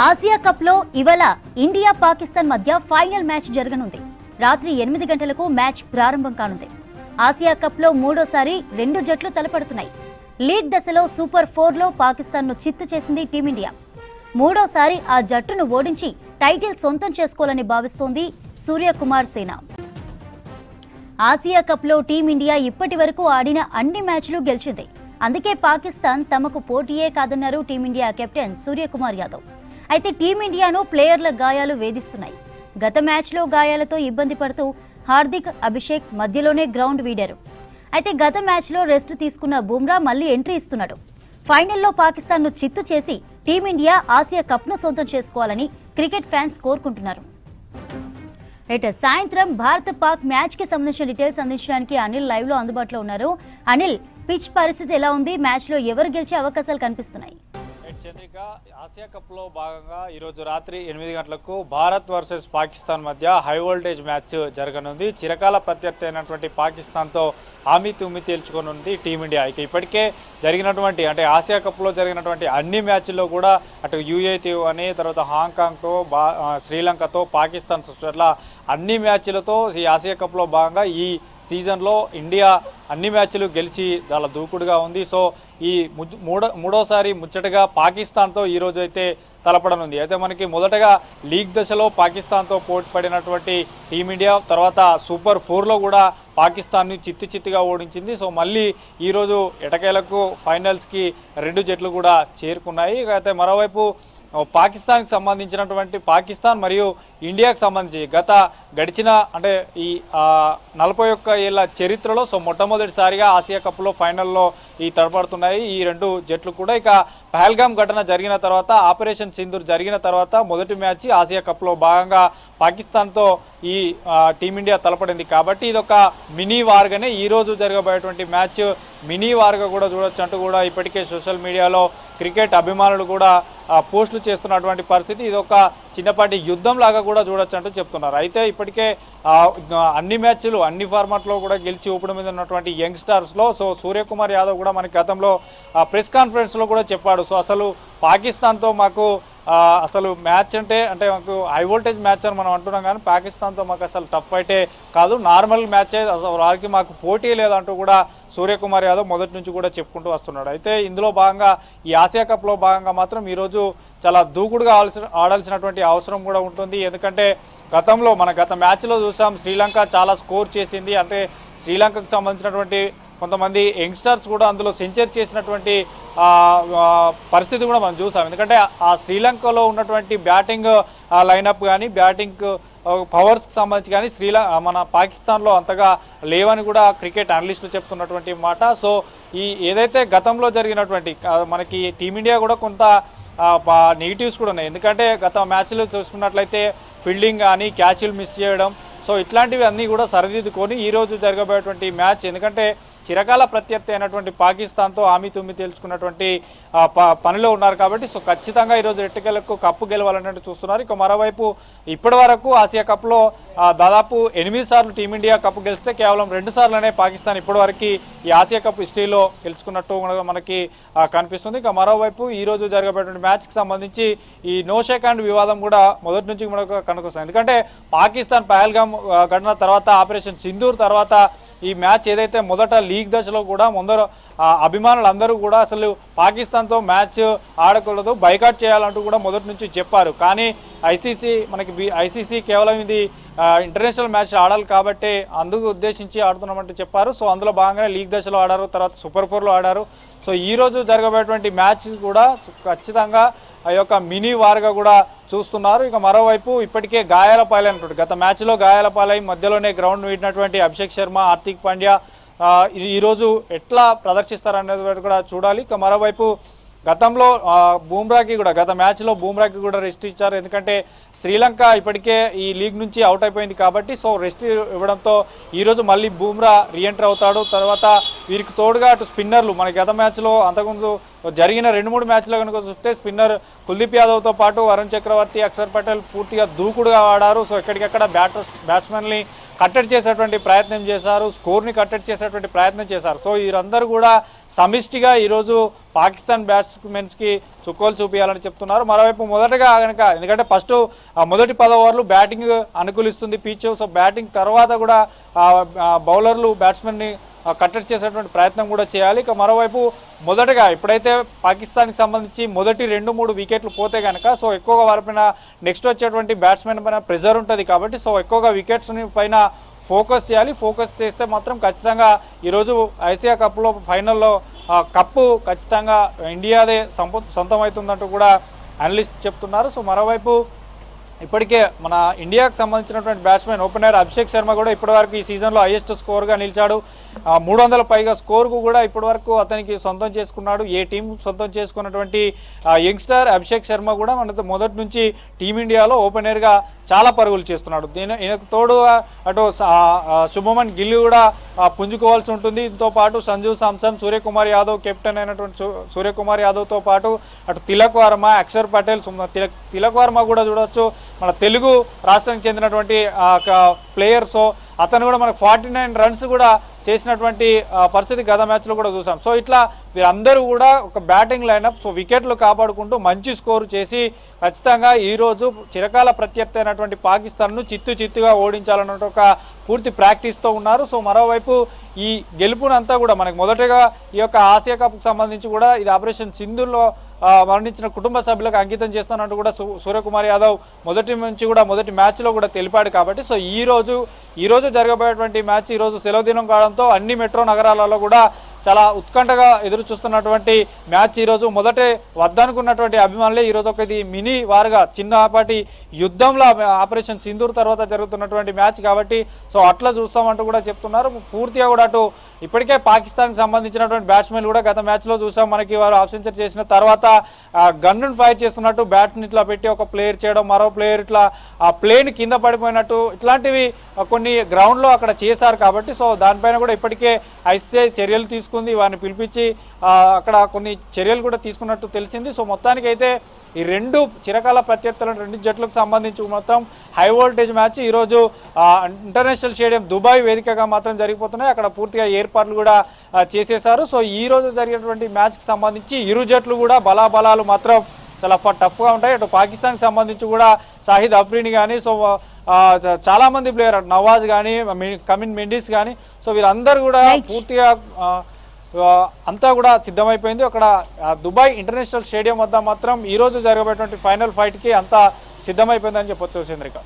Asia cup లో ఇవాళ India Pakistan మధ్య ఫైనల్ మ్యాచ్ జరగనుంది. రాత్రి 8 గంటలకు మ్యాచ్ ప్రారంభం కానుంది. ఆసియా కప్ లో మూడోసారి రెండు జట్లు తలపడుతున్నాయి. లీగ్ దశలో సూపర్ 4 లో పాకిస్తాన్ ను చిత్తు చేసింది టీమిండియా. మూడోసారి ఆ జట్టును ఓడించి టైటిల్ సొంతం చేసుకోవాలని భావిస్తోంది సూర్యకుమార్ సేన. ఆసియా కప్ లో టీమిండియా ఇప్పటి వరకు ఆడిన అన్ని మ్యాచ్లు గెలిచింది. అందుకే పాకిస్తాన్ తమకు పోటీయే కాదన్నారు టీమిండియా కెప్టెన్ సూర్యకుమార్ యాదవ్. అయితే టీమిండియాను ప్లేయర్ల గాయాలు వేధిస్తున్నాయి. గత మ్యాచ్లో గాయాలతో ఇబ్బంది పడుతూ హార్దిక్, అభిషేక్ మధ్యలోనే గ్రౌండ్ వీడారు. అయితే గత మ్యాచ్లో రెస్ట్ తీసుకున్న బుమ్రా మళ్లీ ఎంట్రీ ఇస్తున్నాడు. ఫైనల్లో పాకిస్తాన్ను చిత్తు చేసి టీమిండియా ఆసియా కప్ను సొంతం చేసుకోవాలని క్రికెట్ ఫ్యాన్స్ కోరుకుంటున్నారు. సాయంత్రం భారత్ పాక్ మ్యాచ్ కి సంబంధించిన డీటెయిల్స్ అందించడానికి అనిల్ లైవ్ లో అందుబాటులో ఉన్నారు. అనిల్, పిచ్ పరిస్థితి ఎలా ఉంది? మ్యాచ్ లో ఎవరు గెలిచే అవకాశాలు కనిపిస్తున్నాయి? చంద్రిక, ఆసియా కప్లో భాగంగా ఈరోజు రాత్రి 8 గంటలకు భారత్ వర్సెస్ పాకిస్తాన్ మధ్య హై వోల్టేజ్ మ్యాచ్ జరగనుంది. చిరకాల ప్రత్యర్థి అయినటువంటి పాకిస్తాన్తో ఆమీ తుమ్మి తేల్చుకోనుంది టీమిండియా. ఇక ఇప్పటికే జరిగినటువంటి ఆసియా కప్లో జరిగినటువంటి అన్ని మ్యాచ్ల్లో కూడా అటు యూఏతో అని, తర్వాత హాంకాంగ్తో, శ్రీలంకతో, పాకిస్తాన్ అట్లా అన్ని మ్యాచ్లతో ఈ ఆసియా కప్లో భాగంగా ఈ సీజన్లో ఇండియా అన్ని మ్యాచ్లు గెలిచి చాలా దూకుడుగా ఉంది. సో ఈ మూడోసారి ముచ్చటగా పాకిస్తాన్తో ఈరోజు అయితే తలపడనుంది. అయితే మనకి మొదటగా లీగ్ దశలో పాకిస్తాన్తో పోటీ పడినటువంటి టీమిండియా తర్వాత సూపర్ 4లో కూడా పాకిస్తాన్ని చిత్తుగా ఓడించింది. సో మళ్ళీ ఈరోజు ఎటకేలకు ఫైనల్స్కి రెండు జట్లు కూడా చేరుకున్నాయి. అయితే మరోవైపు పాకిస్తాన్కి సంబంధించినటువంటి పాకిస్తాన్ మరియు ఇండియాకి సంబంధించి గడిచిన ఈ 41 ఏళ్ల చరిత్రలో మొట్టమొదటిసారిగా ఆసియా కప్లో ఫైనల్లో తడపడుతున్నాయి ఈ రెండు జట్లు కూడా. ఇక పహల్గామ్ ఘటన జరిగిన తర్వాత, ఆపరేషన్ సింధూర్ జరిగిన తర్వాత మొదటి మ్యాచ్ ఆసియా కప్లో భాగంగా పాకిస్తాన్తో ఈ టీమిండియా తలపడింది. కాబట్టి ఇదొక మినీ వార్గానే ఈరోజు జరగబోయేటువంటి మ్యాచ్ మినీ వార్గా కూడా చూడొచ్చు అంటూ కూడా ఇప్పటికే సోషల్ మీడియాలో క్రికెట్ అభిమానులు కూడా పోస్టులు చేస్తున్నటువంటి పరిస్థితి. ఇది ఒక చిన్నపాటి యుద్ధం లాగా కూడా చూడొచ్చు అంటూ చెప్తున్నారు. అయితే ఇప్పటికే అన్ని మ్యాచ్లు అన్ని ఫార్మాట్లో కూడా గెలిచి ఊపిడి మీద ఉన్నటువంటి యంగ్స్టర్స్లో సూర్యకుమార్ యాదవ్ కూడా మనకి గతంలో ప్రెస్ కాన్ఫరెన్స్లో కూడా చెప్పాడు. సో అసలు పాకిస్తాన్తో మాకు అసలు మ్యాచ్ అంటే మాకు హై వోల్టేజ్ మ్యాచ్ అని మనం అంటున్నాం, కానీ పాకిస్తాన్తో మాకు అసలు టఫ్ ఫైటే కాదు, నార్మల్ మ్యాచే, అసలు వారికి మాకు పోటీ లేదంటూ కూడా సూర్యకుమార్ యాదవ్ మొదటి నుంచి కూడా చెప్పుకుంటూ వస్తున్నాడు. అయితే ఇందులో భాగంగా ఈ ఆసియా కప్లో భాగంగా మాత్రం ఈరోజు చాలా దూకుడుగా ఆడాల్సినటువంటి అవసరం కూడా ఉంటుంది. ఎందుకంటే గతంలో గత మ్యాచ్లో చూసాం, శ్రీలంక చాలా స్కోర్ చేసింది. శ్రీలంకకు సంబంధించినటువంటి కొంతమంది యంగ్స్టర్స్ కూడా అందులో సెంచరీ చేసినటువంటి పరిస్థితి కూడా మనం చూసాం. ఎందుకంటే ఆ శ్రీలంకలో ఉన్నటువంటి బ్యాటింగ్ లైనప్ కానీ, బ్యాటింగ్ పవర్స్కి సంబంధించి కానీ మన పాకిస్తాన్లో అంతగా లేవని కూడా క్రికెట్ అనలిస్టులు చెప్తున్నటువంటి మాట. సో ఏదైతే గతంలో జరిగినటువంటి మనకి టీమిండియా కూడా కొంత నెగిటివ్స్ కూడా ఉన్నాయి. ఎందుకంటే గత మ్యాచ్లు చూసుకున్నట్లయితే ఫీల్డింగ్ కానీ, క్యాచ్లు మిస్ చేయడం, సో ఇట్లాంటివి అన్నీ కూడా సరిదిద్దుకొని ఈరోజు జరగబోయేటువంటి మ్యాచ్, ఎందుకంటే చిరకాల ప్రత్యర్థి అయినటువంటి పాకిస్తాన్తో ఆమీ తుమ్మి తేల్చుకున్నటువంటి పనిలో ఉన్నారు కాబట్టి సో ఖచ్చితంగా ఈరోజు ఎట్టకేలకు కప్పు గెలవాలన్నట్టు చూస్తున్నారు. ఇక మరోవైపు ఇప్పటి వరకు ఆసియా కప్లో దాదాపు 8 సార్లు టీమిండియా కప్పు గెలిస్తే కేవలం 2 సార్లనే పాకిస్తాన్ ఇప్పటివరకు ఈ ఆసియా కప్ హిస్టరీలో గెలుచుకున్నట్టు మనకి కనిపిస్తుంది. ఇక మరోవైపు ఈరోజు జరగబోయేటువంటి మ్యాచ్కి సంబంధించి ఈ నో షేక్ హ్యాండ్ వివాదం కూడా మొదటి నుంచి మనకు కనుకొస్తుంది. ఎందుకంటే పాకిస్తాన్ పహల్గామ్ ఘటన తర్వాత, ఆపరేషన్ సింధూర్ తర్వాత ఈ మ్యాచ్ ఏదైతే మొదట లీగ్ దశలో కూడా అభిమానులందరూ కూడా అసలు పాకిస్తాన్తో మ్యాచ్ ఆడకూడదు, బైకాట్ చేయాలంటూ కూడా మొదటి నుంచి చెప్పారు. కానీ ఐసీసీ కేవలం ఇది ఇంటర్నేషనల్ మ్యాచ్ ఆడాలి కాబట్టి అందుకు ఉద్దేశించి ఆడుతున్నామంటూ చెప్పారు. సో అందులో భాగంగానే లీగ్ దశలో ఆడారు, తర్వాత సూపర్ 4లో ఆడారు. సో ఈరోజు జరగబోయేటువంటి మ్యాచ్ కూడా ఖచ్చితంగా ఆ యొక్క మినీ వార్గా కూడా చూస్తున్నారు. ఇక మరోవైపు ఇప్పటికే గాయాల పాలైనటువంటి గత మ్యాచ్లో గాయాల పాలై మధ్యలోనే గ్రౌండ్ వీడినటువంటి అభిషేక్ శర్మ, హార్దిక్ పాండ్యా ఈరోజు ఎట్లా ప్రదర్శిస్తారనేది కూడా చూడాలి. ఇక మరోవైపు గతంలో గత మ్యాచ్లో బూమ్రాకి కూడా రెస్ట్ ఇచ్చారు. ఎందుకంటే శ్రీలంక ఇప్పటికే ఈ లీగ్ నుంచి అవుట్ అయిపోయింది కాబట్టి సో రెస్ట్ ఇవ్వడంతో ఈరోజు మళ్ళీ బూమ్రా రీఎంటర్ అవుతాడు. తర్వాత వీరికి తోడుగా అటు స్పిన్నర్లు, మన గత మ్యాచ్లో అంతకుముందు జరిగిన 2-3 మ్యాచ్లు కనుక చూస్తే స్పిన్నర్ కుల్దీప్ యాదవ్తో పాటు వరుణ్ చక్రవర్తి, అక్షర్ పటేల్ పూర్తిగా దూకుడుగా ఆడారు. సో ఎక్కడికెక్కడ బ్యాట్స్మెన్ని కట్టడి చేసేటువంటి ప్రయత్నం చేశారు, స్కోర్ని కట్టడి చేసేటువంటి ప్రయత్నం చేశారు. సో వీరందరూ కూడా సమిష్టిగా ఈరోజు పాకిస్తాన్ బ్యాట్స్మెన్స్కి చుక్కలు చూపించాలని చెప్తున్నారు. మరోవైపు మొదటగా కనుక ఎందుకంటే ఫస్ట్ మొదటి 10 ఓవర్లు బ్యాటింగ్ అనుకూలిస్తుంది పిచ్. సో బ్యాటింగ్ తర్వాత కూడా బౌలర్లు బ్యాట్స్మెన్ని కట్టడి చేసేటువంటి ప్రయత్నం కూడా చేయాలి. ఇక మరోవైపు మొదటగా ఎప్పుడైతే పాకిస్తాన్కి సంబంధించి మొదటి 2-3 వికెట్లు పోతే కనుక సో ఎక్కువగా వారిపైన నెక్స్ట్ వచ్చేటువంటి బ్యాట్స్మెన్ పైన ప్రెజర్ ఉంటుంది కాబట్టి సో ఎక్కువగా వికెట్స్ని పైన ఫోకస్ చేయాలి. ఫోకస్ చేస్తే మాత్రం ఖచ్చితంగా ఈరోజు ఆసియా కప్లో ఫైనల్లో కప్పు ఖచ్చితంగా ఇండియాదే సొంతమవుతుందంటూ కూడా అనలిస్ట్ చెప్తున్నారు. సో మరోవైపు ఇప్పటికే మన ఇండియాకు సంబంధించినటువంటి బ్యాట్స్మెన్ ఓపెనర్ అభిషేక్ శర్మ కూడా ఇప్పటివరకు ఈ సీజన్లో హైయెస్ట్ స్కోర్గా నిలిచాడు. 300 పైగా స్కోర్కు కూడా ఇప్పటివరకు అతనికి సొంతం చేసుకున్నాడు. ఏ టీం సొంతం చేసుకున్నటువంటి యంగ్స్టర్ అభిషేక్ శర్మ కూడా మన మొదటి నుంచి టీమిండియాలో ఓపెనర్గా చాలా పరుగులు చేస్తున్నాడు. ఈయనకు తోడు అటు శుభమన్ గిల్ కూడా పుంజుకోవాల్సి ఉంటుంది. దీంతో పాటు సంజు సామ్సన్, సూర్యకుమార్ యాదవ్, కెప్టెన్ అయినటువంటి సూర్యకుమార్ యాదవ్తో పాటు అటు తిలక్ వర్మ, అక్షర్ పటేల్, తిలక్ వర్మ కూడా చూడవచ్చు మన తెలుగు రాష్ట్రానికి చెందినటువంటి ప్లేయర్స్. అతను కూడా మనకు 49 రన్స్ కూడా చేసినటువంటి పరిస్థితి గత మ్యాచ్లో కూడా చూసాం. సో ఇట్లా వీరందరూ కూడా ఒక బ్యాటింగ్ లైనప్ సో వికెట్లు కాపాడుకుంటూ మంచి స్కోరు చేసి ఖచ్చితంగా ఈరోజు చిరకాల ప్రత్యర్థి అయినటువంటి పాకిస్తాన్ను చిత్తుగా ఓడించాలన్న ఒక పూర్తి ప్రాక్టీస్తో ఉన్నారు. సో మరోవైపు ఈ గెలుపునంతా కూడా మనకు మొదటగా ఈ యొక్క ఆసియా కప్కు సంబంధించి కూడా ఇది ఆపరేషన్ సింధూర్లో మరణించిన కుటుంబ సభ్యులకు అంకితం చేస్తున్నట్టు కూడా సూర్యకుమార్ యాదవ్ మొదటి మ్యాచ్లో కూడా తెలిపాడు. కాబట్టి సో ఈరోజు జరగబోయేటువంటి మ్యాచ్ ఈరోజు సెలవు దినం కావడంతో అన్ని మెట్రో నగరాలలో కూడా చాలా ఉత్కంఠగా ఎదురు చూస్తున్నటువంటి మ్యాచ్ ఈరోజు మొదటే వద్దనుకున్నటువంటి అభిమానులే ఈరోజు ఒక ఇది మినీ వారుగా చిన్నపాటి యుద్ధంలో ఆపరేషన్ సింధూర్ తర్వాత జరుగుతున్నటువంటి మ్యాచ్ కాబట్టి సో అట్లా చూస్తామంటూ కూడా చెప్తున్నారు. పూర్తిగా కూడా అటు ఇప్పటికే పాకిస్తాన్కి సంబంధించినటువంటి బ్యాట్స్మెన్ కూడా గత మ్యాచ్లో చూసాం మనకి వారు ఆఫ్ సెంచరీ చేసిన తర్వాత గన్నును ఫైర్ చేస్తున్నట్టు బ్యాట్ని ఇట్లా పెట్టి ఒక ప్లేయర్ చేయడం, మరో ప్లేయర్ ఇట్లా ఆ ప్లేన్ కింద పడిపోయినట్టు ఇట్లాంటివి కొన్ని గ్రౌండ్లో అక్కడ చేశారు. కాబట్టి సో దానిపైన కూడా ఇప్పటికే ఐసీసీ చర్యలు తీసుకుంది, వారిని పిలిపించి అక్కడ కొన్ని చర్యలు కూడా తీసుకున్నట్టు తెలిసింది. సో మొత్తానికి అయితే ఈ రెండు చిరకాల ప్రత్యర్థులను రెండు జట్లకు సంబంధించి మొత్తం హై వోల్టేజ్ మ్యాచ్ ఈరోజు ఇంటర్నేషనల్ స్టేడియం దుబాయ్ వేదికగా మాత్రం జరిగిపోతున్నాయి. అక్కడ పూర్తిగా ఏర్పాట్లు కూడా చేసేశారు. సో ఈరోజు జరిగినటువంటి మ్యాచ్కి సంబంధించి ఇరు జట్లు కూడా బలాబలాలు మాత్రం చాలా టఫ్గా ఉంటాయి. అటు పాకిస్తాన్కి సంబంధించి కూడా షాహిద్ అఫ్రీని కానీ సో చాలామంది ప్లేయర్ నవాజ్ కానీ కమిన్ మెండిస్ కానీ సో వీరందరూ కూడా పూర్తిగా అంతా కూడా సిద్ధమైపోయింది. అక్కడ దుబాయ్ ఇంటర్నేషనల్ స్టేడియం వద్ద మాత్రం ఈరోజు జరగబోయేటువంటి ఫైనల్ ఫైట్కి అంతా సిద్ధమైపోయిందని చెప్పొచ్చు చంద్రిక.